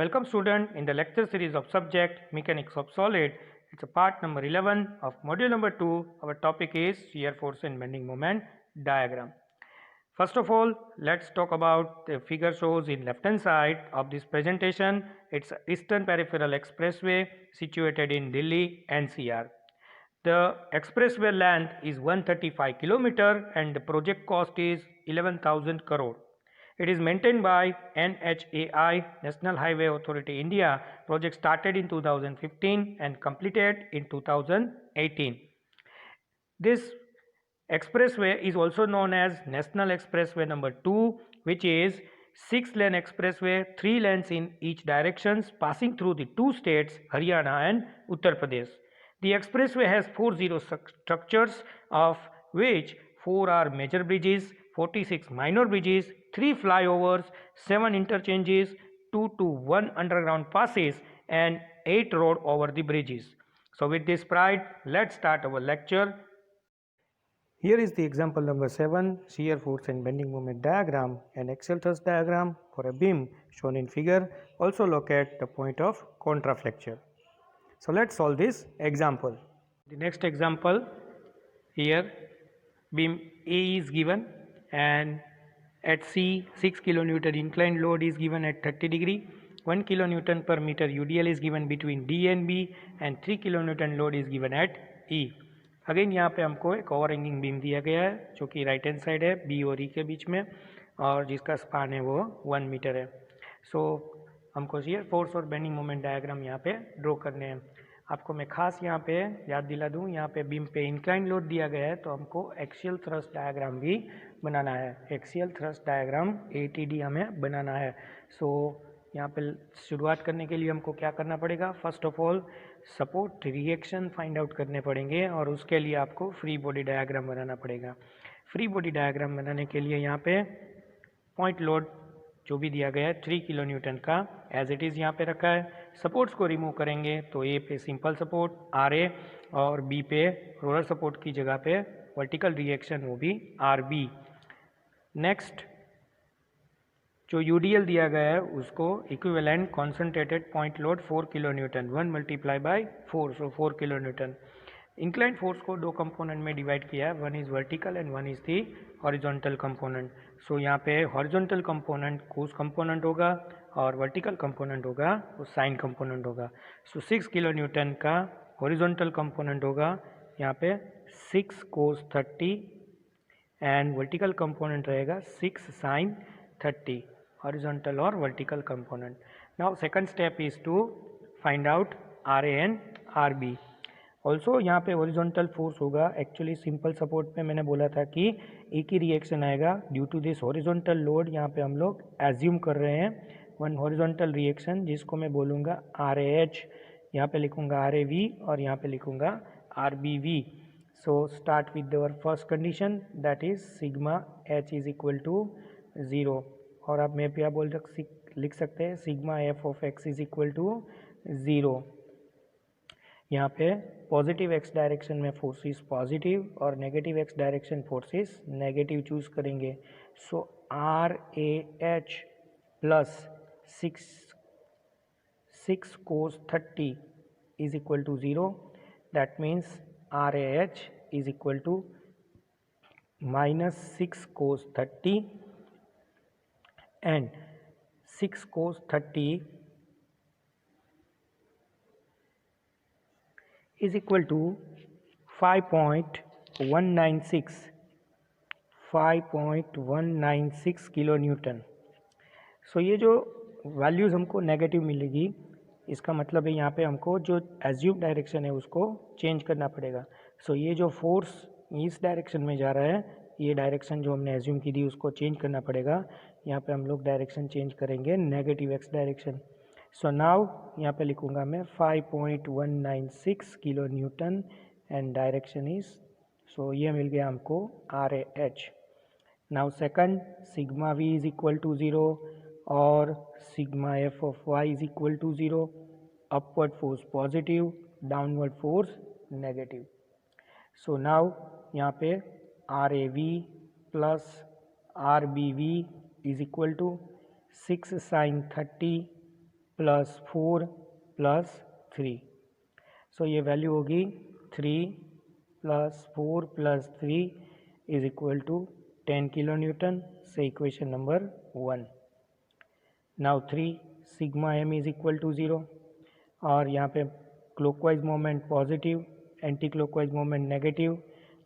Welcome student in the lecture series of subject Mechanics of Solid. It's a part number 11 of module number 2. Our topic is shear force and bending moment diagram. First of all, let's talk about the figure shows in left hand side of this presentation. It's Eastern Peripheral Expressway situated in Delhi NCR. The expressway length is 135 km and the project cost is 11,000 crore. It is maintained by NHAI, National Highway Authority India. Project started in 2015 and completed in 2018. This expressway is also known as National Expressway number 2, which is 6-lane expressway, 3 lanes in each directions, passing through the two states Haryana and Uttar Pradesh. The expressway has 40 structures, of which 4 are major bridges, 46 minor bridges, 3 flyovers, 7 interchanges, 2 to 1 underground passes and 8 road over the bridges. So with this pride, let's start our lecture. Here is the example number 7, shear force and bending moment diagram and axial thrust diagram for a beam shown in figure. Also locate the point of contraflexure. So let's solve this example. The next example, here beam A is given and at C 6 kN inclined load is given at 30 degree. 1 kN per meter UDL is given between D and B and 3 kN load is given at E. Again यहाँ पे हमको एक over hanging beam दिया गया है जो कि right hand side है बी और ई के बीच में और जिसका स्पान है वो 1 मीटर है. सो हमको शियर फोर्स और बेंडिंग मोमेंट डायग्राम यहाँ पे ड्रॉ करने हैं. आपको मैं खास यहाँ पे याद दिला दूँ, यहाँ पे बीम पे इंक्लाइन लोड दिया गया है तो हमको एक्सियल थ्रस्ट डायग्राम भी बनाना है. एक्सियल थ्रस्ट डायग्राम ATD हमें बनाना है. सो यहाँ पे शुरुआत करने के लिए हमको क्या करना पड़ेगा, first of all support reaction find out करने पड़ेंगे और उसके लिए आपको फ्री बॉडी डायग्राम बनाना पड़ेगा. फ्री बॉडी डायग्राम बनाने के लिए यहाँ पे पॉइंट लोड जो भी दिया गया है 3 किलो न्यूटन का एज इट इज़ यहाँ पे रखा है. सपोर्ट्स को रिमूव करेंगे तो ए पे सिंपल सपोर्ट RA और बी पे रोलर सपोर्ट की जगह पे वर्टिकल रिएक्शन वो भी RB. नेक्स्ट जो UDL दिया गया है उसको equivalent concentrated point load 4 kilo newton 1 multiply by 4 so 4 kilo newton. Inclined force को दो कंपोनेंट में डिवाइड किया है, one is vertical and one is the horizontal component. So यहाँ पे हॉरिजॉन्टल कंपोनेंट कोस कंपोनेंट होगा और वर्टिकल कंपोनेंट होगा वो साइन कंपोनेंट होगा. सो 6 किलो न्यूटन का हॉरिजॉन्टल कंपोनेंट होगा यहाँ पे 6 कोस 30 एंड वर्टिकल कंपोनेंट रहेगा 6 sine 30, horizontal or vertical component. Now second step is to find out RA and RB. Also यहाँ पे horizontal force होगा. एक्चुअली सिंपल सपोर्ट पे मैंने बोला था कि एक ही रिएक्शन आएगा due to this horizontal load. यहाँ पे हम लोग एज्यूम कर रहे हैं वन horizontal रिएक्शन जिसको मैं बोलूँगा RAH. यहाँ पे लिखूँगा RAV और यहाँ पे लिखूँगा RBV. So start with our first condition that is sigma H is equal to 0 और आप मैं क्या लिख सकते हैं sigma F of X is equal to 0. यहाँ पे पॉजिटिव एक्स डायरेक्शन में फोर्सेस पॉजिटिव और negative X direction forces negative choose करेंगे. So RAH plus 6 cos 30 is equal to 0. That means RAH is equal to minus 6 cos 30 and 6 cos 30 is equal to 5.196 kilo newton. So ये जो values हमको negative मिलेगी इसका मतलब है यहाँ पे हमको जो एज्यूम डायरेक्शन है उसको चेंज करना पड़ेगा. सो ये जो फोर्स इस डायरेक्शन में जा रहा है ये डायरेक्शन जो हमने एज्यूम की थी उसको चेंज करना पड़ेगा. यहाँ पे हम लोग डायरेक्शन चेंज करेंगे negative X direction. So now यहाँ पे लिखूँगा मैं 5.196 kilo newton and direction is so ये मिल गया हमको RAH. Now second sigma V is equal to 0 और sigma F of Y is equal to 0. Upward force positive, downward force negative. So now यहाँ पे RAV plus RBV is equal to 6 sin 30 plus 4 plus 3। So ये value होगी 3 plus 4 plus 3 is equal to 10 kilo newton से equation number 1। Now 3 sigma m is equal to 0 और यहाँ पे clockwise moment positive, anti clockwise moment negative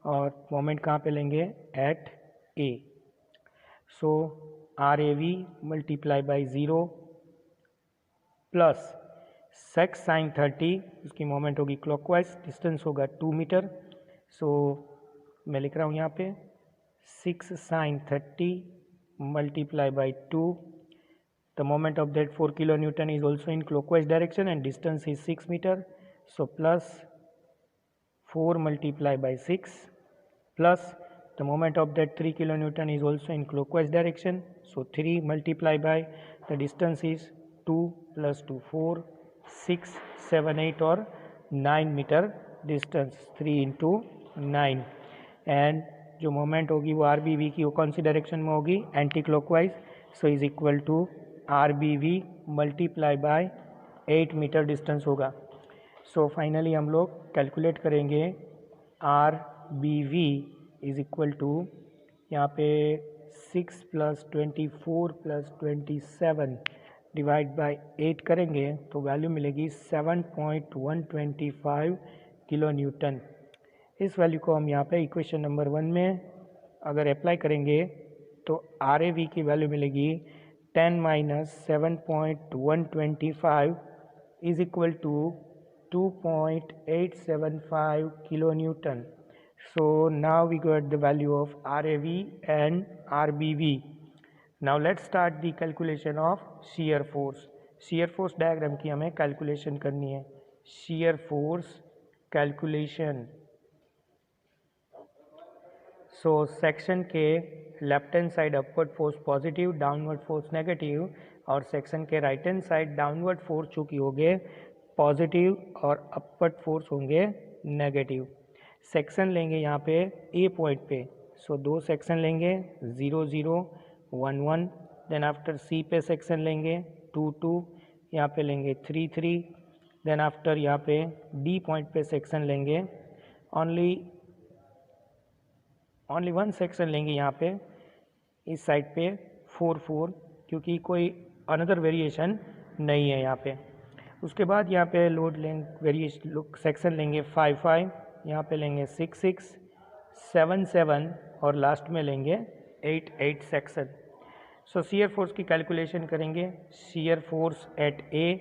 और moment कहाँ पे लेंगे at A. So R A V multiply by 0 plus six sine 30, उसकी moment होगी क्लॉकवाइज, डिस्टेंस होगा 2 मीटर। सो मैं लिख रहा हूँ यहाँ पे 6 sine 30 multiply by 2। The moment of that 4 kilonewton is also in clockwise direction and distance is 6 meter. So plus 4 multiplied by 6 plus the moment of that 3 kilonewton is also in clockwise direction. So 3 multiplied by the distance is 2 plus 2 4 6 7 8 or 9 meter distance 3 into 9 and जो moment होगी वो are B we की वो कौन सी direction में होगी anti clockwise. So is equal to R B V multiply by 8 metre distance होगा। So finally हम लोग कैलकुलेट करेंगे R B V is equal to यहाँ पे 6 प्लस 24 प्लस 27 डिवाइड बाय 8 करेंगे तो वैल्यू मिलेगी 7.125 किलो न्यूटन। इस वैल्यू को हम यहाँ पे इक्वेशन नंबर 1 में अगर अप्लाई करेंगे तो आर ए वी की वैल्यू मिलेगी 10 minus 7.125 is equal to 2.875 kilo newton. So now we got the value of R A V and R B V. Now let's start the calculation of shear force. shear force diagram की हमें calculation करनी है। shear force calculation. So section के left hand side upward force positive, downward force negative और section के right hand side downward force चूँकि होंगे positive और अपवर्ड फोर्स होंगे नेगेटिव। सेक्शन लेंगे यहाँ पे ए पॉइंट पे। सो दो सेक्शन लेंगे 0 0 1 1। देन आफ्टर सी पे सेक्शन लेंगे 2 2, यहाँ पे लेंगे 3 3। देन आफ्टर यहाँ पे डी पॉइंट पे सेक्शन लेंगे ओनली वन सेक्शन लेंगे यहाँ पे इस साइड पे 4 4, क्योंकि कोई अनदर वेरिएशन नहीं है यहाँ पे। उसके बाद यहाँ पे लोड लेंथ वेरिएशन सेक्शन लेंगे 5 5, यहाँ पे लेंगे 6 6 7 7 और लास्ट में लेंगे 8 8 सेक्शन। सो shear फोर्स की कैलकुलेशन करेंगे। shear force at A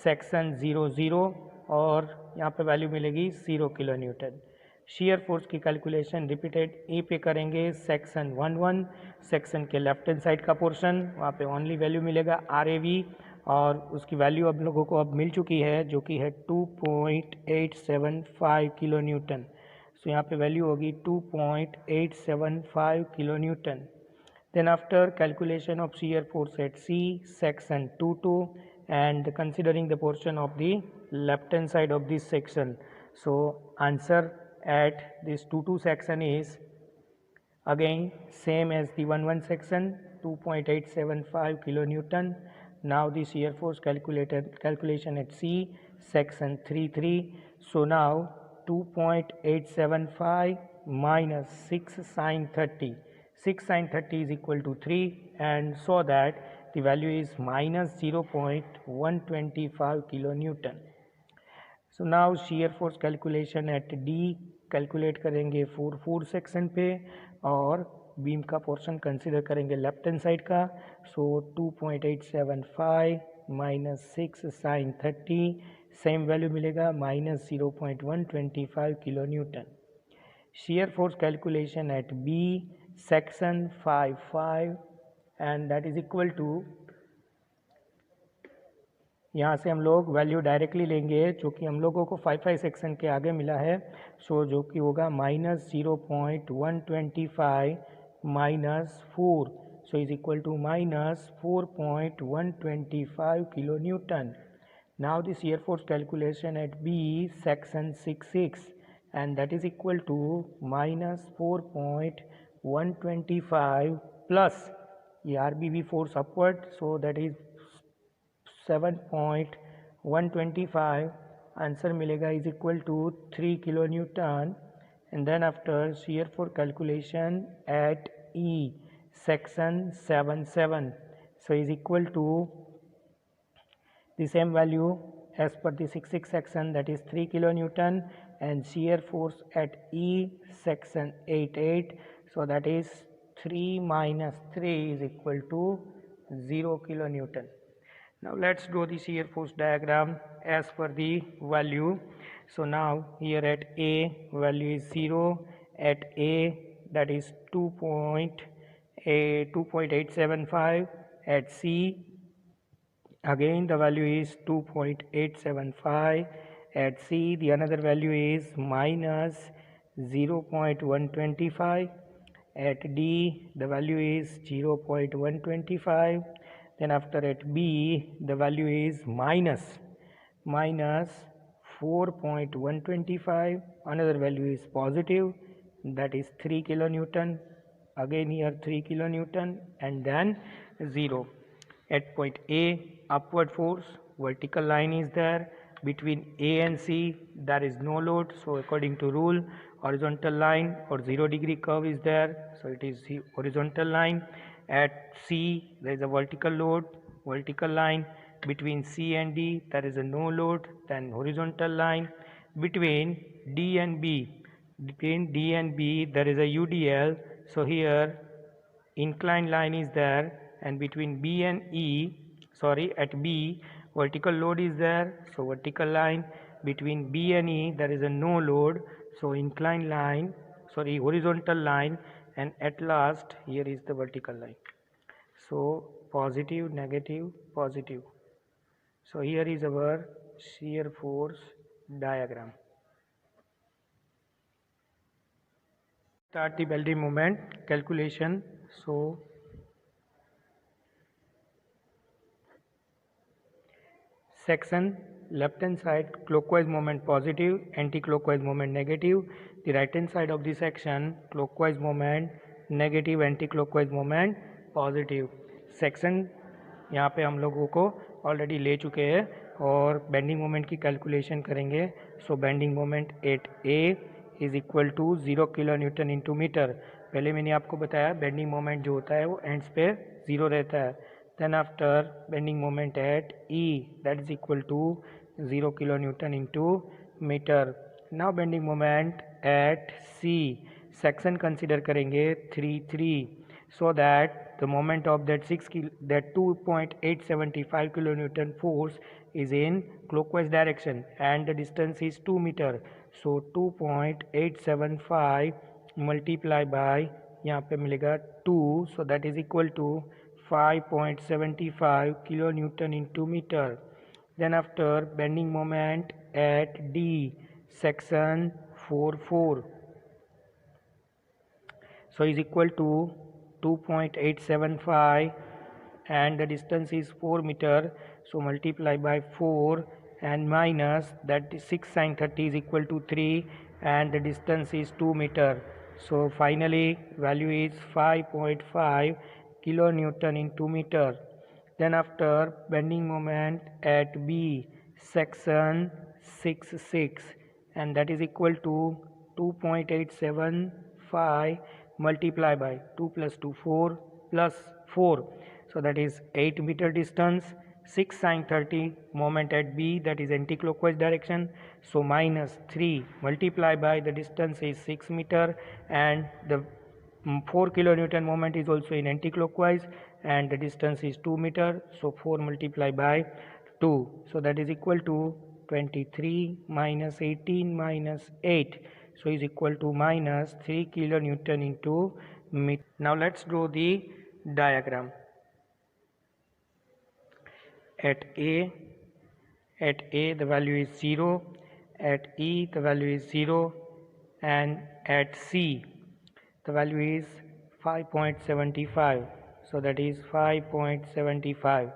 section 0 0 और यहाँ पे वैल्यू मिलेगी 0 किलो न्यूटन। shear फोर्स की कैलकुलेशन रिपीटेड ए पे करेंगे सेक्शन 1 1, सेक्शन के लेफ्ट हैंड साइड का पोर्शन वहाँ पे ओनली वैल्यू मिलेगा आर ए वी और उसकी वैल्यू अब लोगों को अब मिल चुकी है जो कि है 2.875 किलो न्यूटन। सो यहाँ पे वैल्यू होगी 2.875 kilo Newton. Then after calculation of shear force at C section 2 2 and considering the portion of the left hand side of this section. So answer at this 2 2 section is again same as the 1 1 section 2.875 kilo Newton. Now the shear force calculation at C section 3 3. So now 2.875 minus 6 sin 30. 6 sin 30 is equal to 3 and so that the value is minus 0.125 kilo Newton. So now shear force calculation at D calculate करेंगे 4 4 section पे और beam का portion consider करेंगे left hand side का। सो 2.875 minus 6 sine 30 same value मिलेगा minus 0.125 kilo Newton. shear force calculation at B section 5 5 and that is equal to यहाँ से हम लोग वैल्यू डायरेक्टली लेंगे जो कि हम लोगों को 5 5 सेक्शन के आगे मिला है। सो जो कि होगा minus 0.125 minus 4, so is equal to minus 4.125 kilo newton. Now the shear force calculation at B section 6 6 and that is equal to minus 4.125 plus ये RBV force upward, so that is 7.125 answer मिलेगा is equal to 3 kilo newton. And then after shear force calculation at E section 77, so is equal to the same value as per the 66 section, that is 3 kilonewton, and shear force at E section 88, so that is 3 minus 3 is equal to 0 kilonewton. Now let's draw the shear force diagram as per the value. So now here at A value is 0, at A that is 2.875, at C again the value is 2.875, at C the another value is minus 0.125, at D the value is 0.125, then after at B the value is minus 4.125, another value is positive, that is 3 kilonewton, again here 3 kilonewton, and then 0. At point A, upward force, vertical line is there, between A and C there is no load, so according to rule horizontal line or 0-degree curve is there, so it is the horizontal line. At C there is a vertical load, vertical line. Between C and D there is a no load, then horizontal line. Between D and B there is a UDL, so here inclined line is there, and between B and at B vertical load is there, so vertical line. Between B and E there is a no load, so inclined line, horizontal line, and at last here is the vertical line. So positive, negative, positive. So here is our shear force diagram. Start the bending moment calculation. So section left hand side clockwise moment positive, anti-clockwise moment negative. The right hand side of the section clockwise moment negative, anti-clockwise moment positive. Section यहाँ पे हम लोगों को already ले चुके हैं और bending moment की कैलकुलेशन करेंगे. So bending moment at A is equal to 0 kilo newton into metre. पहले मैंने आपको बताया बेंडिंग मोमेंट जो होता है वो एंड्स पे 0 रहता है. Then after bending moment at E, that is equal to 0 kilonewton into meter. Now bending moment at C, section consider करेंगे 3 so that the moment of that 2.875 kilonewton force is in clockwise direction and the distance is 2 meter. So 2.875 multiply by यहाँ पे मिलेगा 2, so that is equal to 5.75 kilonewton into meter. Then after bending moment at D, section 4, so is equal to 2.875 and the distance is 4 meter, so multiply by 4 and minus that 6 sin 30 is equal to 3 and the distance is 2 meter. So finally value is 5.5 kilonewton into meter. Then after bending moment at B, section 6 and that is equal to 2.875 multiply by 2 plus 2 4 plus 4, so that is 8 meter distance. 6 sin 30 moment at B, that is anti-clockwise direction, so minus 3 multiply by the distance is 6 meter and the 4 kilonewton moment is also in anti-clockwise and the distance is 2 meter, so 4 multiply by 2, so that is equal to 23 minus 18 minus 8, so is equal to minus 3 kilonewton into meter. Now let's draw the diagram. At A the value is 0, at E the value is 0, and at C the value is 5.75, so that is 5.75.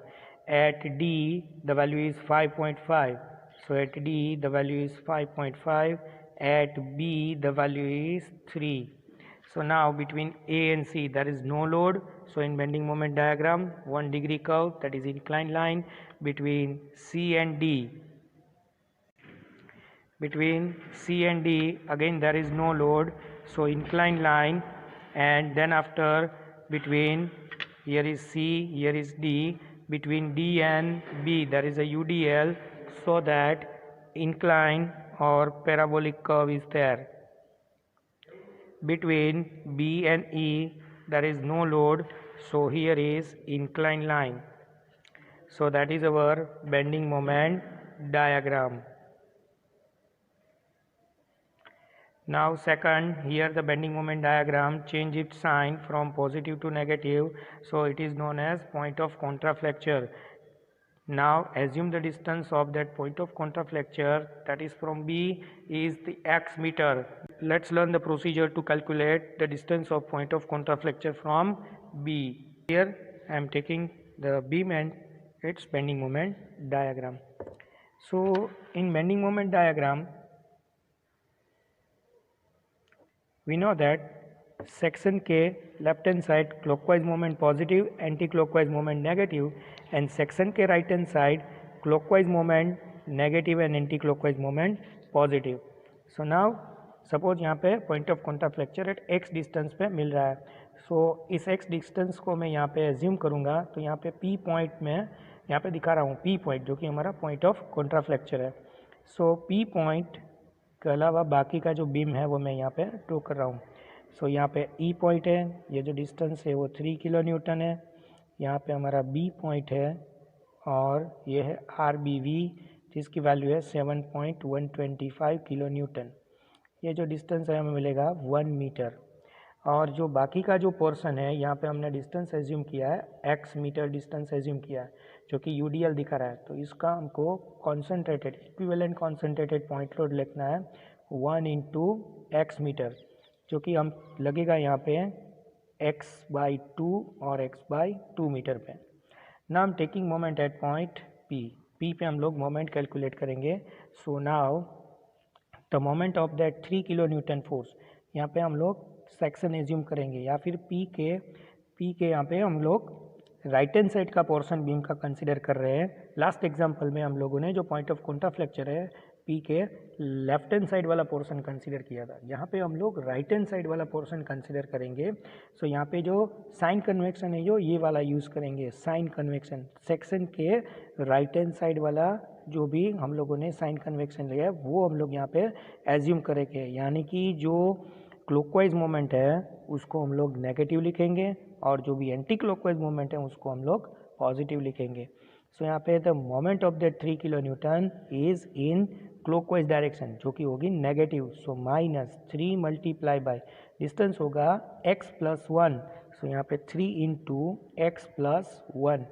At D the value is 5.5, so at D the value is 5.5, at B the value is 3, so So now between A and C there is no load. So in bending moment diagram, 1 degree curve, that is inclined line. Between C and D, again there is no load, so inclined line. And then after, between, here is C, here is D, between D and B there is a UDL, so that incline or parabolic curve is there. Between B and E there is no load, so here is inclined line. So that is our bending moment diagram. Now second, here the bending moment diagram change its sign from positive to negative, so it is known as point of contraflexure. Now assume the distance of that point of contraflexure, that is from B, is the x meter. Let's learn the procedure to calculate the distance of point of contraflexure from B. Here I am taking the beam and its bending moment diagram. So in bending moment diagram, we know that section K left hand side clockwise moment positive, anti-clockwise moment negative, and section K right hand side clockwise moment negative and anti-clockwise moment positive. So now suppose यहाँ पे point of contraflexure at X distance पे मिल रहा है. सो इस x distance को मैं यहाँ पे एज्यूम करूँगा, तो यहाँ पे पी पॉइंट में यहाँ पे दिखा रहा हूँ पी पॉइंट, जो कि हमारा पॉइंट ऑफ कॉन्ट्राफ्लेक्चर है. सो पी पॉइंट के अलावा बाकी का जो बीम है वो मैं यहाँ पे ड्रॉ कर रहा हूँ. सो यहाँ पे ई पॉइंट है, ये जो डिस्टेंस है वो 3 किलो न्यूटन है. यहाँ पे हमारा बी पॉइंट है और ये है आर बी वी, जिसकी वैल्यू है 7.125 किलो न्यूटन. ये जो डिस्टेंस है हमें मिलेगा 1 मीटर. और जो बाकी का जो पोर्शन है यहाँ पे हमने डिस्टेंस एज्यूम किया है x मीटर डिस्टेंस एज्यूम किया है, जो कि यूडीएल दिखा रहा है. तो इसका हमको concentrated equivalent concentrated point load लिखना है 1 इंटू एक्स मीटर, जो कि हम लगेगा यहाँ पे x/2 और x/2 मीटर पे. नाउ हम taking moment at point P पे हम लोग मोमेंट कैलकुलेट करेंगे. So now the moment of that 3 kilo Newton force, यहाँ पे हम लोग सेक्शन एज्यूम करेंगे, या फिर पी के यहाँ पे हम लोग राइट हैंड साइड का पोर्शन बीम का कंसीडर कर रहे हैं. लास्ट एग्जांपल में हम लोगों ने जो पॉइंट ऑफ कॉन्ट्राफ्लेक्चर है पी के लेफ्ट हैंड साइड वाला पोर्शन कंसीडर किया था. यहाँ पे हम लोग राइट हैंड साइड वाला पोर्शन कंसीडर करेंगे. सो यहाँ पे जो साइन कन्वेक्शन है जो ये वाला यूज़ करेंगे, साइन कन्वेक्शन. सेक्शन के राइट हैंड साइड वाला जो भी हम लोगों ने साइन कन्वेक्शन लिया है वो हम लोग यहाँ पे एज्यूम करेंगे, यानी कि जो क्लॉकवाइज मोमेंट है उसको हम लोग नेगेटिव लिखेंगे और जो भी एंटी क्लॉकवाइज मोमेंट है उसको हम लोग पॉजिटिव लिखेंगे. सो यहाँ पे the moment of that 3 kilo newton is in clockwise direction, जो कि होगी negative. So -3 multiply by distance होगा x+1. सो यहाँ पे 3 into x+1.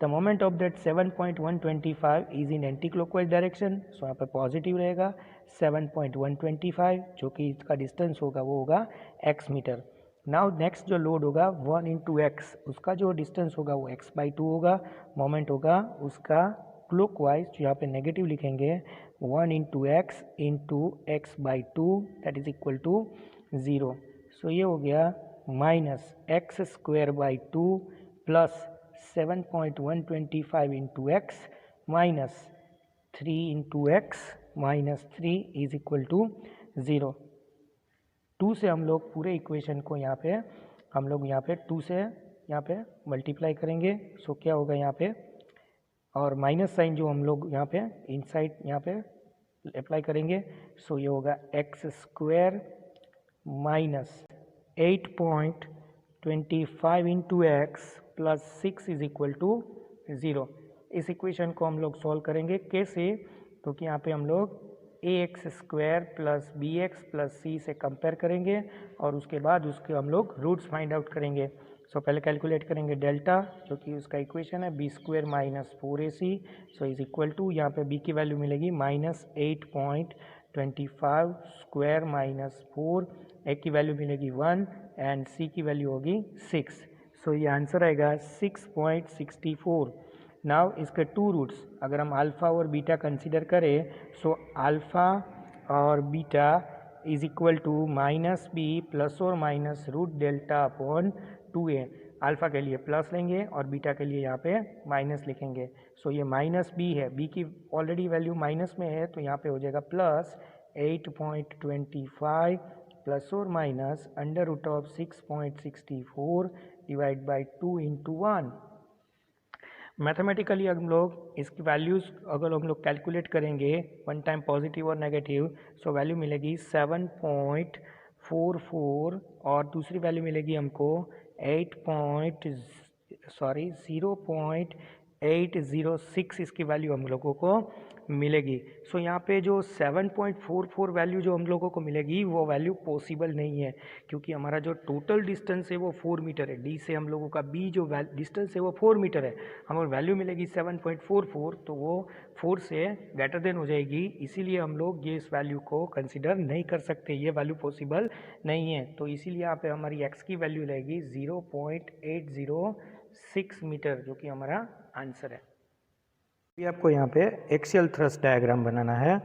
The moment of that 7.125 is in anti clockwise direction. So यहाँ पे पॉजिटिव रहेगा 7.125, जो कि इसका डिस्टेंस होगा वो होगा x मीटर. नाउ नेक्स्ट जो लोड होगा 1 इंटू एक्स, उसका जो डिस्टेंस होगा वो x/2 होगा. मोमेंट होगा उसका क्लॉकवाइज, जो यहाँ पे नेगेटिव लिखेंगे 1 into X into x/2, that is equal to 0. So ये हो गया -x²/2 plus 7.125 into X minus 3 into X minus 3 is equal to 0. 2 से हम लोग पूरे इक्वेशन को यहाँ पे 2 से यहाँ पे मल्टीप्लाई करेंगे. सो क्या होगा यहाँ पे, और माइनस साइन जो हम लोग यहाँ पे इनसाइड यहाँ पे अप्लाई करेंगे. सो ये होगा x² minus 8.25 into X plus 6 is equal to 0. इस इक्वेशन को हम लोग सॉल्व करेंगे. कैसे, तो कि यहाँ पे हम लोग ax² plus bx plus c से कंपेयर करेंगे और उसके बाद उसके हम लोग रूट्स फाइंड आउट करेंगे. सो पहले कैलकुलेट करेंगे डेल्टा, जो कि उसका इक्वेशन है b² minus 4ac. So is equal to, यहाँ पे b की वैल्यू मिलेगी -8.25 स्क्वायर माइनस 4, a की वैल्यू मिलेगी 1 एंड c की वैल्यू होगी 6. सो ये आंसर आएगा 6.64. नाउ इसके 2 रूट्स, अगर हम अल्फ़ा और बीटा कंसीडर करें, सो अल्फ़ा और beta is equal to minus B plus और minus root delta upon 2a। Alpha के लिए प्लस लेंगे और बीटा के लिए यहाँ पे माइनस लिखेंगे। सो ये माइनस बी है, बी की ऑलरेडी वैल्यू माइनस में है तो यहाँ पे हो जाएगा प्लस 8.25 प्लस और minus under root of 6.64 divide by 2 into 1। Mathematically हम लोग इसकी वैल्यूज़ अगर हम लोग कैलकुलेट करेंगे वन टाइम पॉजिटिव और नेगेटिव, सो वैल्यू मिलेगी 7.44 और दूसरी वैल्यू मिलेगी हमको 0.806 इसकी वैल्यू हम लोगों को मिलेगी। सो यहाँ पे जो 7.44 वैल्यू जो हम लोगों को मिलेगी वो वैल्यू पॉसिबल नहीं है, क्योंकि हमारा जो टोटल डिस्टेंस है वो 4 मीटर है। डी से हम लोगों का बी जो डिस्टेंस है वो 4 मीटर है, हमें वैल्यू मिलेगी 7.44 तो वो 4 से ग्रेटर देन हो जाएगी। इसीलिए हम लोग ये इस वैल्यू को कंसिडर नहीं कर सकते, ये वैल्यू पॉसिबल नहीं है। तो इसीलिए यहाँ पे हमारी एक्स की वैल्यू रहेगी 0.806 मीटर, जो कि हमारा आंसर है। अभी आपको यहाँ पे एक्सियल थ्रस्ट डायग्राम बनाना है।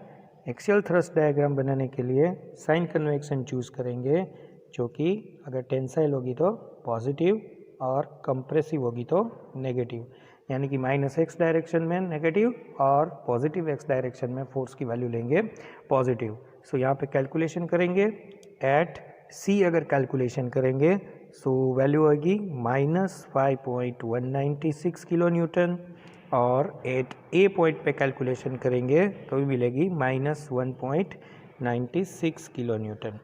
एक्सियल थ्रस्ट डायग्राम बनाने के लिए साइन कन्वेक्शन चूज़ करेंगे, जो कि अगर टेंसाइल होगी तो पॉजिटिव और कंप्रेसिव होगी तो नेगेटिव, यानी कि -x डायरेक्शन में नेगेटिव और पॉजिटिव x डायरेक्शन में फोर्स की वैल्यू लेंगे पॉजिटिव। सो यहाँ पे कैलकुलेशन करेंगे एट C, अगर कैलकुलेशन करेंगे सो वैल्यू होगी -5.196 किलो न्यूटन, और एट ए पॉइंट पे कैलकुलेशन करेंगे तो भी मिलेगी -1.96 kilo newton.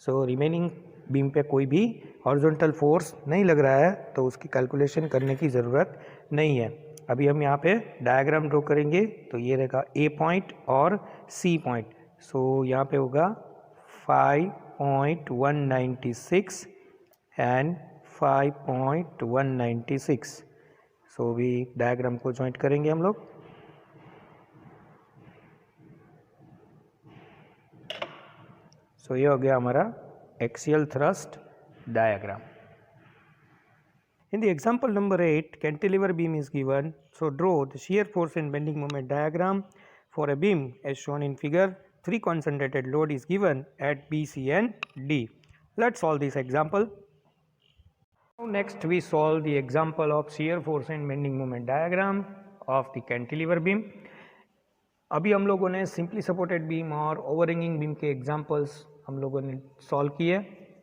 So remaining beam पे कोई भी हॉरिजॉन्टल फोर्स नहीं लग रहा है तो उसकी कैलकुलेशन करने की ज़रूरत नहीं है। अभी हम यहाँ पे डायग्राम ड्रॉ करेंगे तो ये रहेगा ए पॉइंट और सी पॉइंट। सो यहाँ पे होगा 5.196 एंड 5.196। सो भी डायग्राम को ज्वाइंट करेंगे हम लोग। सो ये हो गया हमारा axial thrust diagram. In the example number 8, cantilever beam is given. So draw the shear force and bending moment diagram for a beam as shown in figure. 3 concentrated load is given at B, C and D. Let's solve this example. Now next we solve the example of shear force and bending moment diagram of the cantilever beam. अभी हम लोगों ने simply supported beam और overhanging beam के examples हम लोगों ने solve किए।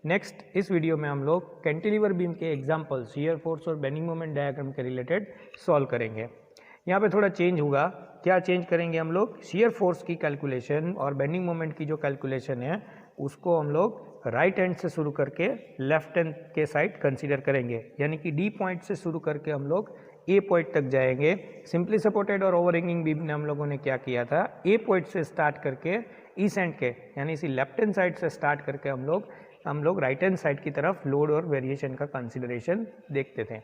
नेक्स्ट इस वीडियो में हम लोग कैंटिलीवर बीम के एग्जांपल शियर फोर्स और बेंडिंग मोमेंट डायग्राम के रिलेटेड सॉल्व करेंगे। यहाँ पे थोड़ा चेंज होगा। क्या चेंज करेंगे हम लोग? शियर फोर्स की कैलकुलेशन और बेंडिंग मोमेंट की जो कैलकुलेशन है उसको हम लोग राइट हैंड से शुरू करके लेफ्ट हैंड के साइड कंसीडर करेंगे, यानी कि डी पॉइंट से शुरू करके हम लोग ए पॉइंट तक जाएंगे। सिंपली सपोर्टेड और ओवरहैंगिंग बीम ने हम लोगों ने क्या किया था, ए पॉइंट से स्टार्ट करके ईस्ट हैंड के यानी इसी लेफ्ट हैंड साइड से स्टार्ट करके हम लोग राइट हैंड साइड की तरफ लोड और वेरिएशन का कंसिडरेशन देखते थे।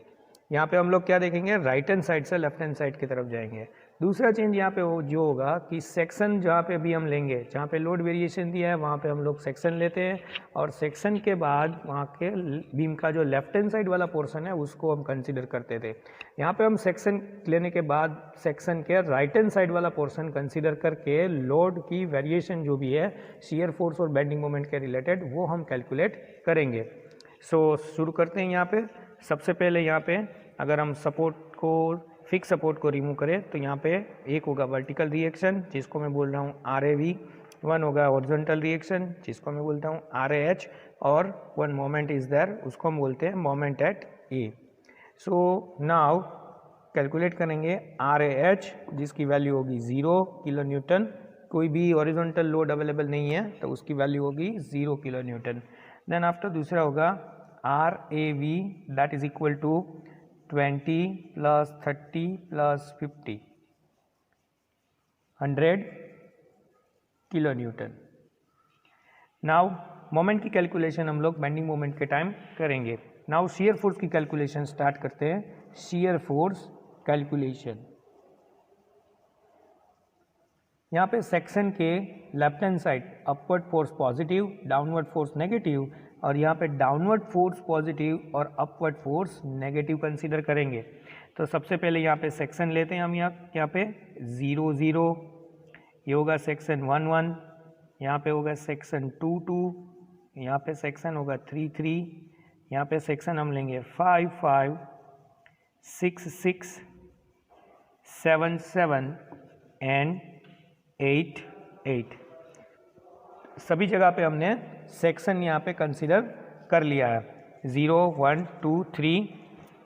यहाँ पे हम लोग क्या देखेंगे, राइट हैंड साइड से लेफ्ट हैंड साइड की तरफ जाएंगे। दूसरा चेंज यहाँ पे जो होगा कि सेक्शन जहाँ पे भी हम लेंगे, जहाँ पे लोड वेरिएशन दिया है वहाँ पे हम लोग सेक्शन लेते हैं और सेक्शन के बाद वहाँ के बीम का जो लेफ्ट हैंड साइड वाला पोर्शन है उसको हम कंसीडर करते थे। यहाँ पे हम सेक्शन लेने के बाद सेक्शन के राइट हैंड साइड वाला पोर्शन कंसीडर करके लोड की वेरिएशन जो भी है शियर फोर्स और बेंडिंग मोमेंट के रिलेटेड वो हम कैलकुलेट करेंगे। सो शुरू करते हैं। यहाँ पे सबसे पहले यहाँ पे अगर हम सपोर्ट को फिक्स सपोर्ट को रिमूव करें तो यहाँ पे एक होगा वर्टिकल रिएक्शन जिसको मैं बोल रहा हूँ RAV, वन होगा हॉरिजॉन्टल रिएक्शन जिसको मैं बोलता हूँ RAH, और वन मोमेंट इज देयर उसको हम बोलते हैं moment at A। So now calculate करेंगे RAH जिसकी वैल्यू होगी 0 किलो न्यूटन। कोई भी हॉरिजॉन्टल लोड अवेलेबल नहीं है तो उसकी वैल्यू होगी 0 किलो न्यूटन। देन आफ्टर दूसरा होगा RAV that is equal to 20 plus 30 plus 50 100 kilo newton. Now moment की कैलकुलेशन हम लोग बेंडिंग मोमेंट के टाइम करेंगे। नाउ शियर फोर्स की कैलकुलेशन स्टार्ट करते हैं। शियर फोर्स कैलकुलेशन, यहाँ पे सेक्शन के left hand side upward force positive, downward force negative, और यहाँ पे डाउनवर्ड फोर्स पॉजिटिव और अपवर्ड फोर्स नेगेटिव कंसीडर करेंगे। तो सबसे पहले यहाँ पे सेक्शन लेते हैं हम। यहाँ पे 0 0, ये होगा सेक्शन 1 1, यहाँ पे होगा सेक्शन 2 यहाँ पे सेक्शन होगा 3 यहाँ पे सेक्शन हम लेंगे 5 6 7 एंड 8 सभी जगह पे हमने सेक्शन यहाँ पे कंसिडर कर लिया है। 0 1 2 3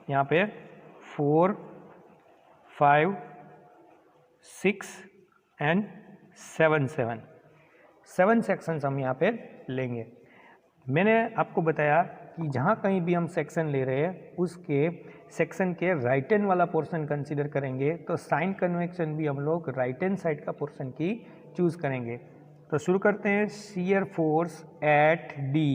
यहाँ पे 4 5 6 एंड 7 सेक्शंस हम यहाँ पे लेंगे। मैंने आपको बताया कि जहाँ कहीं भी हम सेक्शन ले रहे हैं उसके सेक्शन के राइट हैंड वाला पोर्शन कंसीडर करेंगे, तो साइन कन्वेक्शन भी हम लोग राइट हैंड साइड का पोर्शन की चूज़ करेंगे। तो शुरू करते हैं। Shear force eight D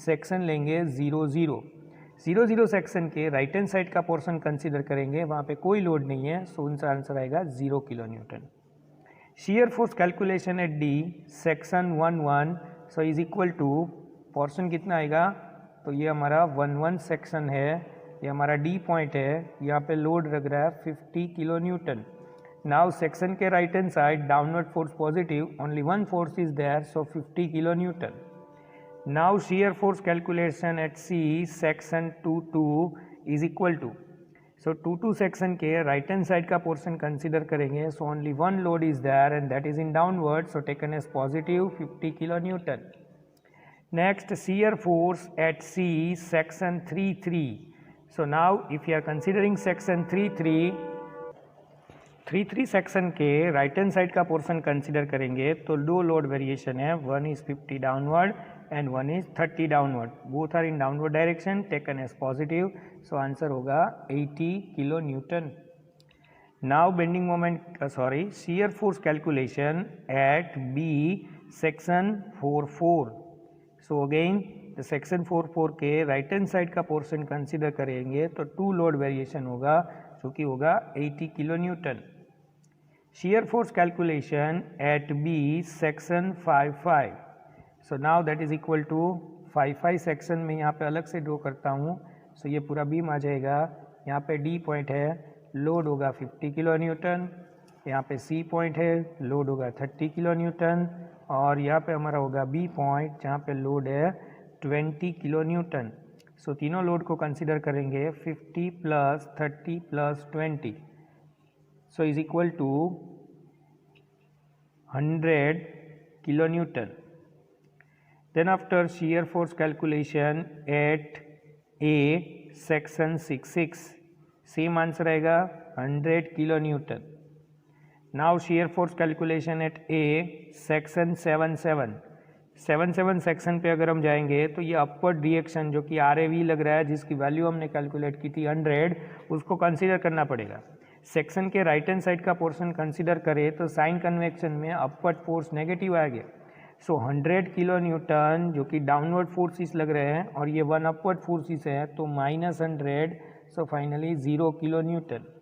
section लेंगे 0 सेक्शन के राइट हैंड साइड का पोर्शन कंसीडर करेंगे, वहाँ पे कोई लोड नहीं है, सो उनका आंसर आएगा 0 kilo newton. Shear force calculation at D section 1 so is equal to portion कितना आएगा, तो ये हमारा 1 सेक्शन है, ये हमारा डी पॉइंट है, यहाँ पे लोड लग रहा है 50 किलो न्यूटन। नाउ सेक्शन के right hand side downward force positive, only one force is there, so 50 kilo newton. Now shear force calculation at C section 2 is equal to, so 2 section के right hand side का portion consider करेंगे, so only one load is there and that is in downward, so taken as positive 50 kilo newton. Next, shear force at C section 3 so now if you are considering section 3 section के right hand side का portion consider करेंगे, तो दो load variation है, one is 50 downward and one is 30 downward, both are in downward direction, taken as positive, so answer होगा 80 kilo newton. Now bending moment shear force calculation at B section 4 so again the section 4 के right hand side का portion consider करेंगे, तो to load variation होगा जो कि होगा 80 kilo newton. Shear force calculation at B section 5 so now that is equal to 5 section में यहाँ पे अलग से ड्रॉ करता हूँ, सो ये पूरा बीम आ जाएगा। यहाँ पे डी पॉइंट है, लोड होगा 50 किलो न्यूटन, यहाँ पे सी पॉइंट है, लोड होगा 30 किलो न्यूटन, और यहाँ पे हमारा होगा बी पॉइंट जहाँ पे लोड है 20 किलो न्यूटन। सो तीनों लोड को कंसीडर करेंगे 50 plus 30 plus 20 so is equal to 100 kilo newton. Then after shear force calculation at A section 6 same answer आएगा 100 kilo newton. Now shear force calculation at A section 7 section पे अगर हम जाएंगे, तो ये अपवर्ड रिएक्शन जो कि RAV लग रहा है, जिसकी वैल्यू हमने कैलकुलेट की थी 100, उसको कंसीडर करना पड़ेगा। सेक्शन के राइट हैंड साइड का पोर्शन कंसीडर करें तो साइन कन्वेक्शन में अपवर्ड फोर्स नेगेटिव आ गया, सो 100 किलो न्यूटन जो कि डाउनवर्ड फोर्सेस लग रहे हैं, और ये 1 अपवर्ड फोर्सेस है, तो -100, सो फाइनली 0 किलो न्यूटन।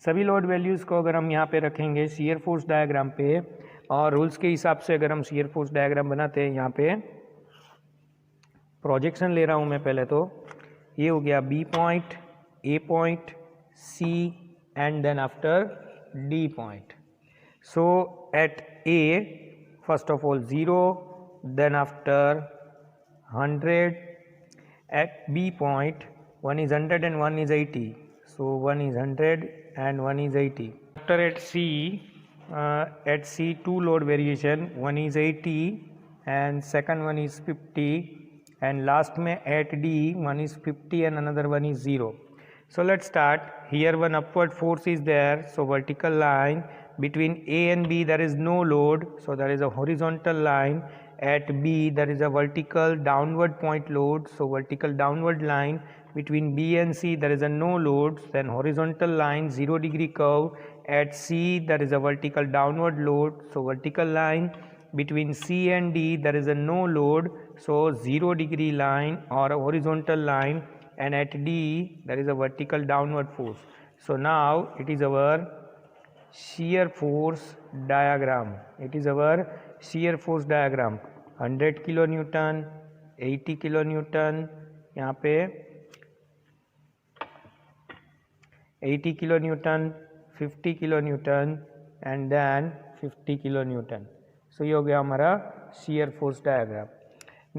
सभी लोड वैल्यूज़ को अगर हम यहाँ पे रखेंगे शियर फोर्स डायग्राम पे, और रूल्स के हिसाब से अगर हम शियर फोर्स डायग्राम बनाते हैं, यहाँ पे प्रोजेक्शन ले रहा हूँ मैं पहले, तो ये हो गया B point, A point, C and then after D point. So at A first of all 0, then after 100, at B point 1 is 100 and 1 is 80, so 1 is 100 and 1 is 80. After at C 2 load variation, one is 80 and second one is 50, and last में at D one is 50 and another one is 0. So let's start. Here one upward force is there, so vertical line between A and B there is no load, so there is a horizontal line. At B there is a vertical downward point load, so vertical downward line. Between B and C there is a no load, then horizontal line 0 degree curve. At C there is a vertical downward load, so vertical line. Between C and D there is a no load, so 0 degree line or a horizontal line, and at D there is a vertical downward force. So now it is our shear force diagram. It is our shear force diagram. 100 kilonewton, 80 kilonewton, यहाँ पे 80 kilonewton, 50 kilonewton and then 50 kilonewton. सो ये हो गया हमारा shear force diagram.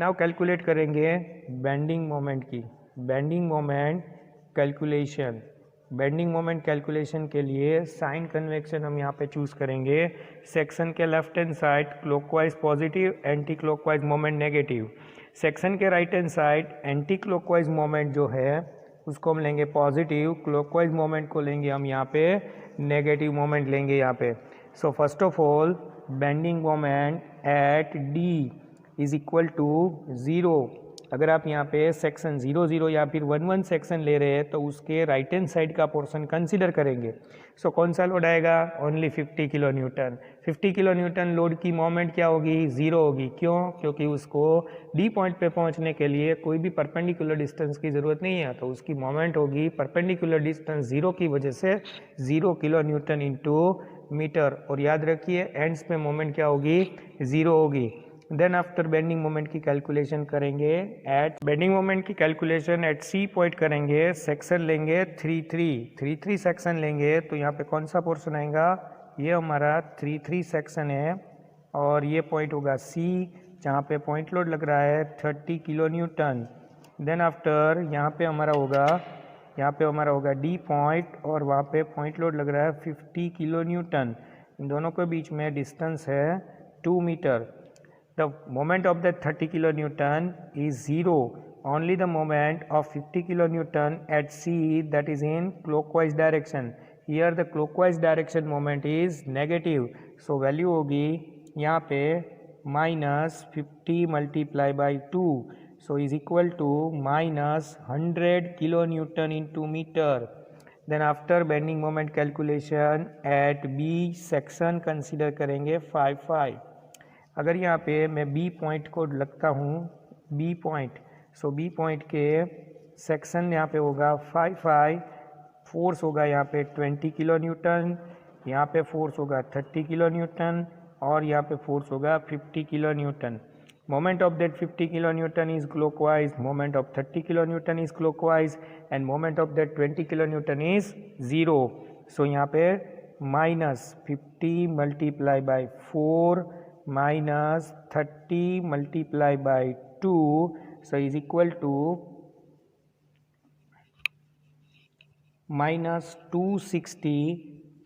Now calculate करेंगे bending moment की। Bending moment calculation, bending moment calculation के लिए साइन कन्वेक्शन हम यहाँ पे चूज करेंगे। सेक्शन के left hand side clockwise positive, anti clockwise moment negative. Section के right hand side anti clockwise moment जो है उसको हम लेंगे पॉजिटिव, क्लॉकवाइज मोमेंट को लेंगे हम यहाँ पे नेगेटिव मोमेंट लेंगे यहाँ पे। So first of all bending moment at D is equal to 0। अगर आप यहाँ पे सेक्शन 0 या फिर 1 सेक्शन ले रहे हैं तो उसके राइट हैंड साइड का पोर्शन कंसीडर करेंगे। सो कौन सा लोड आएगा? Only 50 kilo Newton. 50 kilo newton load की मोमेंट क्या होगी? 0 होगी। क्यों? क्योंकि उसको डी पॉइंट पे पहुँचने के लिए कोई भी परपेंडिकुलर डिस्टेंस की ज़रूरत नहीं है, तो उसकी मोमेंट होगी परपेंडिकुलर डिस्टेंस 0 की वजह से 0 किलो न्यूटन इंटू मीटर। और याद रखिए एंड्स पे मोमेंट क्या होगी? 0 होगी। देन आफ्टर बेंडिंग मोमेंट की कैलकुलेशन करेंगे एट बेंडिंग मोमेंट की कैलकुलेशन एट सी पॉइंट करेंगे। सेक्शन लेंगे 3 सेक्शन लेंगे तो यहाँ पे कौन सा पोर्शन आएगा? ये हमारा 3 सेक्शन है और ये पॉइंट होगा सी, जहाँ पे पॉइंट लोड लग रहा है 30 किलो न्यूटन। देन आफ्टर यहाँ पे हमारा होगा डी पॉइंट और वहाँ पे पॉइंट लोड लग रहा है 50 किलो न्यूटन। इन दोनों के बीच में डिस्टेंस है 2 metre. The moment of that 30 kilonewton is 0. Only the moment of 50 kilonewton at C, that is in clockwise direction. Here the clockwise direction moment is negative. So value होगी यहाँ पे -50 multiplied by 2. So is equal to -100 kilonewton into meter. Then after bending moment calculation at B section consider करेंगे 5. अगर यहाँ पे मैं B point को लगता हूँ, बी पॉइंट, सो बी पॉइंट के सेक्शन यहाँ पे होगा 5, फोर्स होगा यहाँ पे 20 किलो न्यूटन, यहाँ पे फोर्स होगा 30 किलो न्यूटन और यहाँ पे फोर्स होगा 50 kilo Newton. Moment of that 50 kilo newton is clockwise, moment of 30 kilo newton is clockwise end moment of that 20 kilo newton is 0। सो यहाँ पे -50 multiply by 4 -30 multiply by 2, so is equal to -260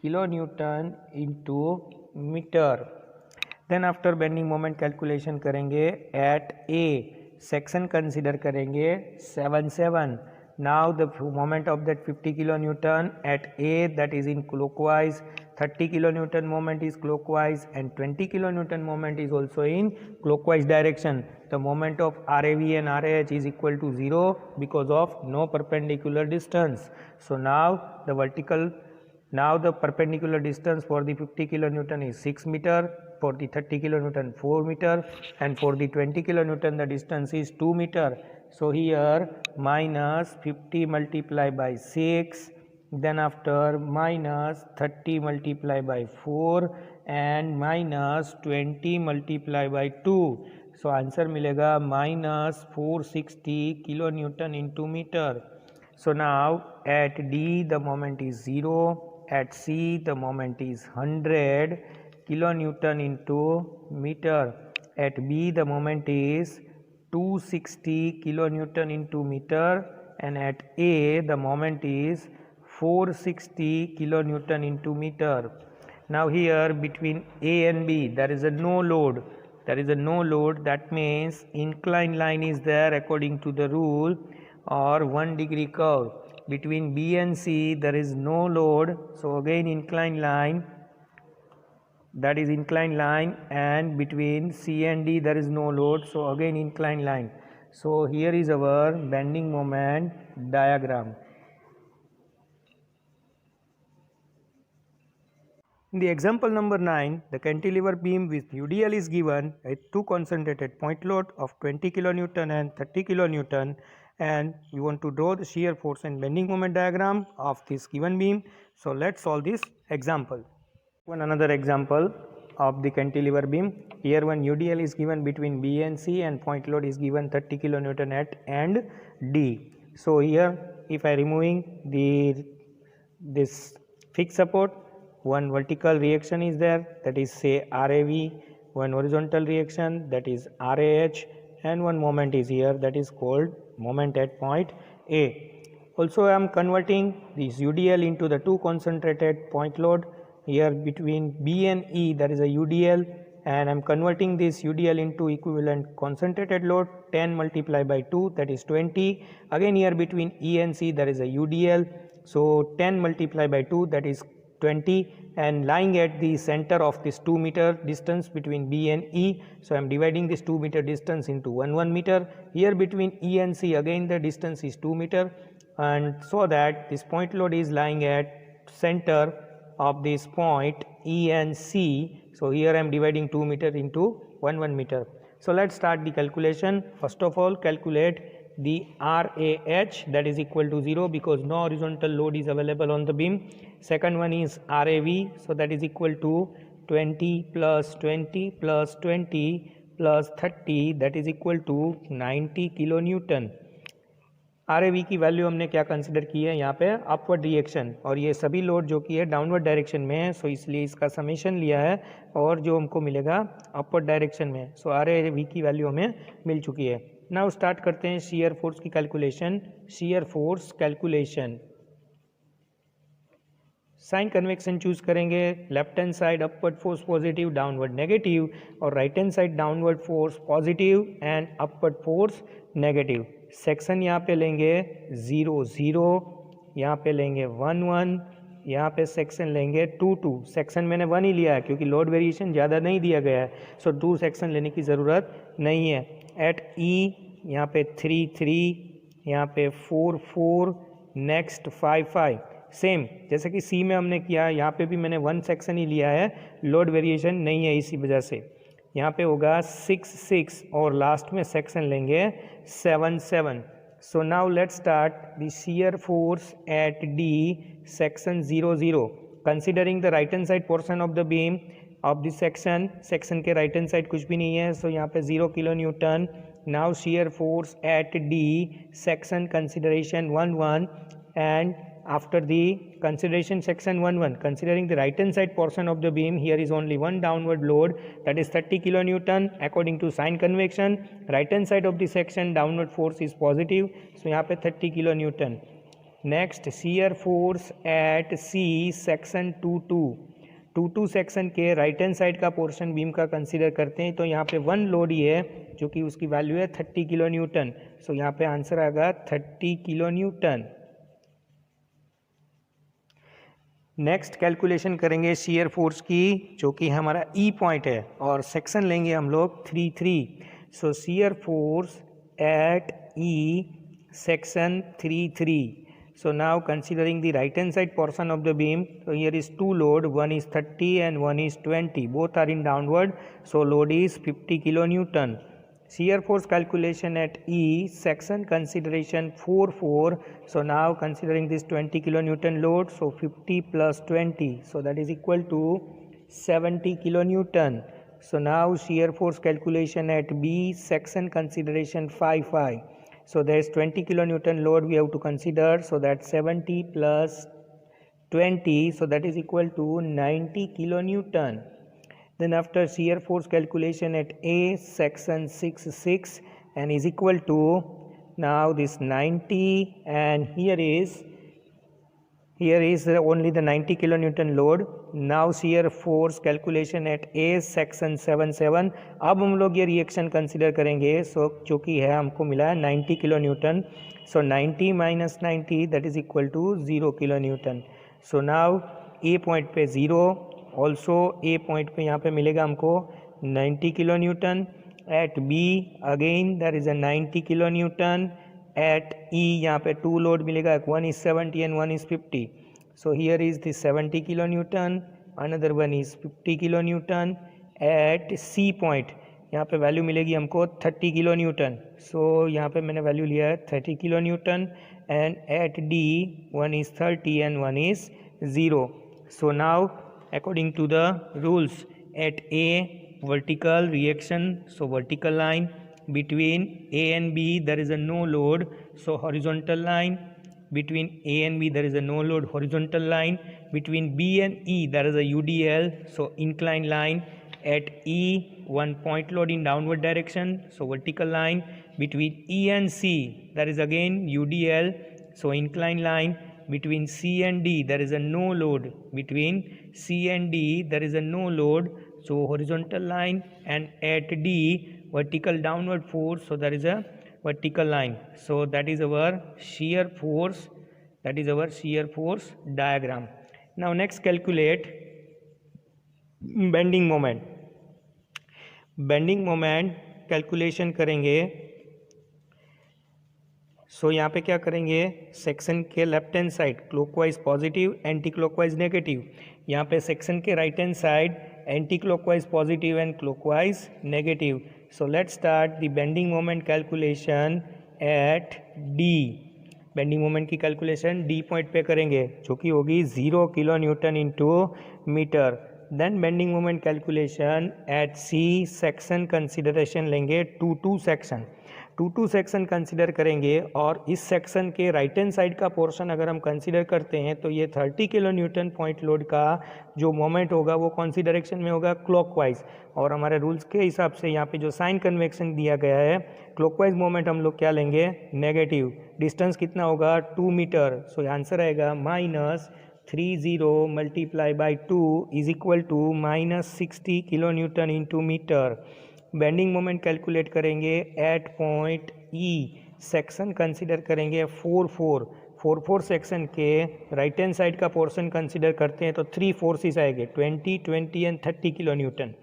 kilonewton into meter. Then after bending moment calculation करेंगे at A section consider करेंगे 7. Now the moment of that 50 kilonewton at A, that is in clockwise, 30 kilonewton moment is clockwise and 20 kilonewton moment is also in clockwise direction. The moment of RAV and RAH is equal to 0 because of no perpendicular distance. So now the perpendicular distance for the 50 kilonewton is 6 meter, for the 30 kilonewton 4 meter and for the 20 kilonewton the distance is 2 meter. So here -50 multiplied by 6, then after -30 multiplied by 4 and -20 multiplied by 2. So answer मिलेगा -460 kilonewton into meter. So now at D the moment is 0, at C the moment is 100 kilonewton into meter, at B the moment is 260 kilonewton into meter and at A the moment is 460 kilonewton into meter. Now here between A and B there is a no load. That means inclined line is there according to the rule or 1 degree curve. Between B and C there is no load, so again inclined line, that is inclined line, and between C and D there is no load, so again inclined line. So here is our bending moment diagram. In the example number 9, the cantilever beam with UDL is given at two concentrated point load of 20 kilonewton and 30 kilonewton, and we want to draw the shear force and bending moment diagram of this given beam. So let's solve this example. Another example of the cantilever beam. Here one UDL is given between B and C and point load is given 30 kilonewton at end D. So here if I removing this fixed support, one vertical reaction is there, that is say RAV, one horizontal reaction, that is RAH, and one moment is here, that is called moment at point A. Also I am converting this UDL into the two concentrated point load. Here between B and E there is a UDL, and I am converting this UDL into equivalent concentrated load. 10 multiplied by 2, that is 20. Again here between E and C there is a UDL, so 10 multiplied by 2, that is 20, and lying at the center of this 2 meter distance between B and E. So I am dividing this 2 meter distance into 1 meter. Here between E and C again the distance is 2 meter, and so that this point load is lying at center of this point E and C. So here I am dividing 2 meter into 1 meter. So let's start the calculation. First of all, calculate the RAH, that is equal to 0 because no horizontal load is available on the beam. Second one is RAV, so that is equal to 20 plus 20 plus 20 plus 30, that is equal to 90 kilonewton. RAV की value हमने क्या consider की है यहाँ पे, upward reaction, और ये सभी लोड जो कि है डाउनवर्ड डायरेक्शन में है, सो इसलिए इसका समेशन लिया है और जो हमको मिलेगा अपवर्ड डायरेक्शन में. सो RAV की वैल्यू हमें मिल चुकी है. नाउ स्टार्ट करते हैं शियर फोर्स की calculation. Shear force calculation, sign convention choose करेंगे. Left hand side upward force positive, downward negative, और right hand side downward force positive and upward force negative. Section यहाँ पे लेंगे 0 0, यहाँ पे लेंगे 1 1, यहाँ पे सेक्शन लेंगे 2 2. सेक्शन मैंने 1 ही लिया है क्योंकि लोड वेरिएशन ज़्यादा नहीं दिया गया है, सो 2 सेक्शन लेने की ज़रूरत नहीं है. एट ई यहाँ पे 3 3, यहाँ पे 4 4, नेक्स्ट 5 5. सेम जैसे कि सी में हमने किया, यहाँ पे भी मैंने 1 सेक्शन ही लिया है, लोड वेरिएशन नहीं है इसी वजह से. यहाँ पे होगा 6 6 और लास्ट में सेक्शन लेंगे 7 7. So now let's start the shear force eight D section 0 0, considering the right hand side portion of the beam of this section. Section के राइट हैंड साइड कुछ भी नहीं है, सो यहाँ पे 0 kilo newton. Now shear force eight D section consideration 1 1, and after the consideration section 1 1, considering the right hand side portion of the beam, here is only one downward load, that is 30 kilonewton. According to sign convection, right hand side of the section downward force is positive, so यहाँ पे 30 kilonewton. Next, shear force at C section 2 2. 2 2 section के right hand side का portion beam का consider करते हैं, तो यहाँ पे वन लोड ही है जो कि उसकी वैल्यू है 30 किलो न्यूटन. सो यहाँ पे आंसर आएगा 30 किलो न्यूटन. नेक्स्ट कैलकुलेशन करेंगे शियर फोर्स की, जो कि हमारा ई पॉइंट है, और सेक्शन लेंगे हम लोग 3 3. So shear force at E section 3 3. So now considering the right hand side portion of the beam, so here is two load, one is 30 and one is 20, both are in downward, so load is 50 kilonewton. Shear force calculation at E section consideration 4 4. So now considering this 20 kilonewton load, so 50 plus 20, so that is equal to 70 kilonewton. So now shear force calculation at B section consideration 5 5. So there is 20 kilonewton load we have to consider, so that 70 plus 20, so that is equal to 90 kilonewton. Then after shear force calculation at A section 6 6, and is equal to now this 90, and here is only the 90 kilonewton load. Now shear force calculation at A section 7 7. अब हम लोग ये reaction consider करेंगे, सो जो कि है हमको मिला है 90 kilonewton. So 90 minus 90, that is equal to 0 kilonewton. So now A point पे 0, ऑल्सो ए पॉइंट पे यहाँ पे मिलेगा हमको 90 kilonewton. At B again there is a 90 kilonewton. At E यहाँ पे टू लोड मिलेगा, one is 70 and one is 50. So here is the 70 kilonewton, another one is 50 kilonewton. At C point यहाँ पे वैल्यू मिलेगी हमको 30 kilonewton. So यहाँ पे मैंने वैल्यू लिया है 30 kilonewton. And at D one is 30 and one is 0. So now according to the rules, at A vertical reaction, so vertical line. Between A and B there is a no load, so horizontal line. Between A and B there is a no load, horizontal line. Between B and E there is a UDL, so inclined line. At E one point load in downward direction, so vertical line. Between E and C, there is again UDL, so inclined line. Between C and D, there is a no load. Between C and D, there is a no load, so horizontal line. And at D, vertical downward force, so there is a vertical line. So that is our shear force. That is our shear force diagram. Now next calculate bending moment. Bending moment calculation करेंगे. So यहाँ पे क्या करेंगे, section के left hand side clockwise positive, anti clockwise negative. यहाँ पे section के right hand side anti clockwise positive and clockwise negative. So let's start the bending moment calculation at D. Bending moment की calculation D point पे करेंगे, जो कि होगी 0 kilo newton into metre. Then bending moment calculation at C section consideration लेंगे 2 section. 2 section consider करेंगे, और इस सेक्शन के राइट हैंड साइड का पोर्शन अगर हम कंसिडर करते हैं तो ये 30 किलो न्यूटन पॉइंट लोड का जो मोमेंट होगा वो कौन सी डायरेक्शन में होगा, क्लॉकवाइज. और हमारे रूल्स के हिसाब से यहाँ पे जो साइन कन्वेक्शन दिया गया है, क्लॉकवाइज मोमेंट हम लोग क्या लेंगे, नेगेटिव. डिस्टेंस कितना होगा, 2 मीटर. सो आंसर आएगा -30 multiply by 2 is equal to -60 kilo newton into metre. Bending moment calculate करेंगे at point E. Section consider करेंगे 4 सेक्शन के राइट हैंड साइड का पोर्शन कंसिडर करते हैं तो 3 फोर्सेस आएंगे, 20 and 30 kilo newton.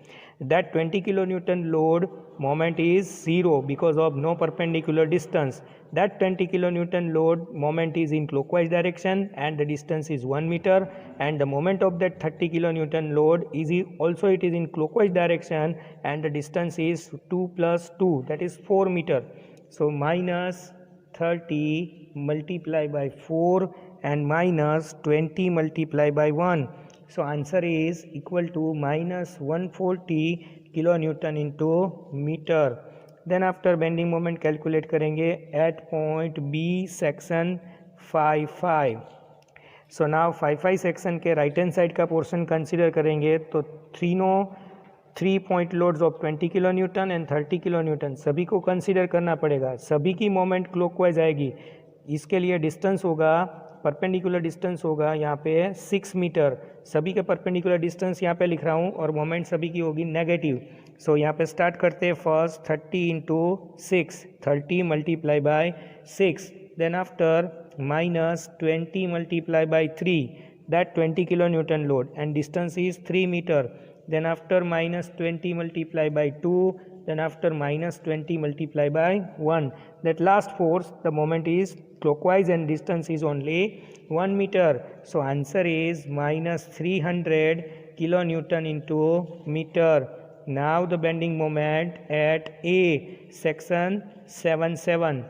That 20 kilo newton load moment is 0 because of no perpendicular distance. That 20 kilonewton load moment is in clockwise direction and the distance is 1 meter, and the moment of that 30 kilonewton load is also it is in clockwise direction and the distance is 2 plus 2, that is 4 meter. So minus 30 multiply by 4 and minus 20 multiply by 1. So answer is equal to minus 140 kilonewton into meter. Then after bending moment calculate करेंगे at point B section 5. So now 5 section के right hand side का portion consider करेंगे तो 3 point loads of 20 kilonewton and 30 kilonewton सभी को consider करना पड़ेगा. सभी की moment clockwise आएगी. इसके लिए distance होगा, परपेंडिकुलर डिस्टेंस होगा यहाँ पे 6 मीटर. सभी के परपेंडिकुलर डिस्टेंस यहाँ पे लिख रहा हूँ और मोमेंट सभी की होगी नेगेटिव. सो यहाँ पे स्टार्ट करते हैं first 30 into 6, 30 multiply by 6. Then after minus 20 multiplied by 3, that 20 kilonewton load, and distance is 3 meter. Then after minus 20 multiplied by 2, then after minus 20 multiplied by 1, that last force, the moment is clockwise and distance is only 1 meter. So answer is minus 300 kilonewton into meter. Now the bending moment at A, section 7.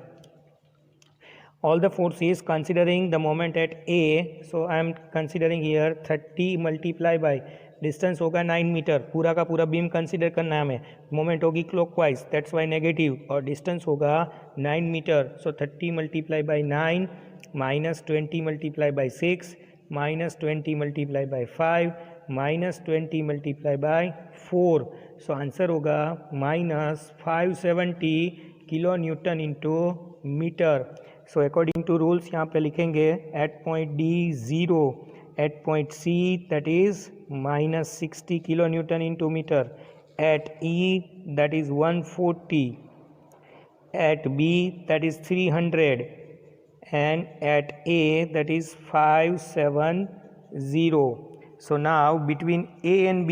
All the forces considering the moment at A, so I am considering here 30 multiplied by distance होगा 9 metre, पूरा का पूरा beam consider करना है हमें. Moment होगी clockwise, that's why negative, और distance होगा 9 metre. So 30 multiply by 9 minus 20 multiply by 6 minus 20 multiply by 5 minus 20 multiply by 4. So answer होगा minus 570 kilo newton into metre. So according to rules यहाँ पे लिखेंगे at point D 0, at point C that is minus 60 kilonewton into meter, at E that is 140, at B that is 300, and at A that is 570. So now between A and B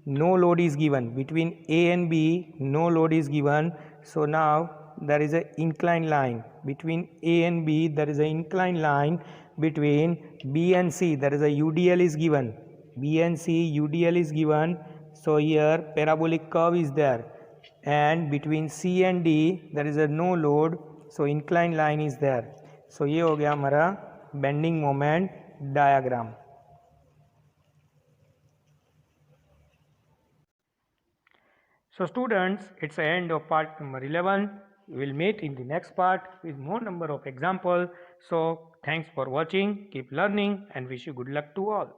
no load is given, between A and B no load is given. So now there is an inclined line between A and B, there is an inclined line between B and C, there is a UDL is given, B and C UDL is given. So here parabolic curve is there, and between C and D there is a no load, so inclined line is there. So ये हो गया हमारा bending moment diagram. So students, it's the end of part number 11. We will meet in the next part with more number of examples. So thanks for watching, keep learning, and wish you good luck to all.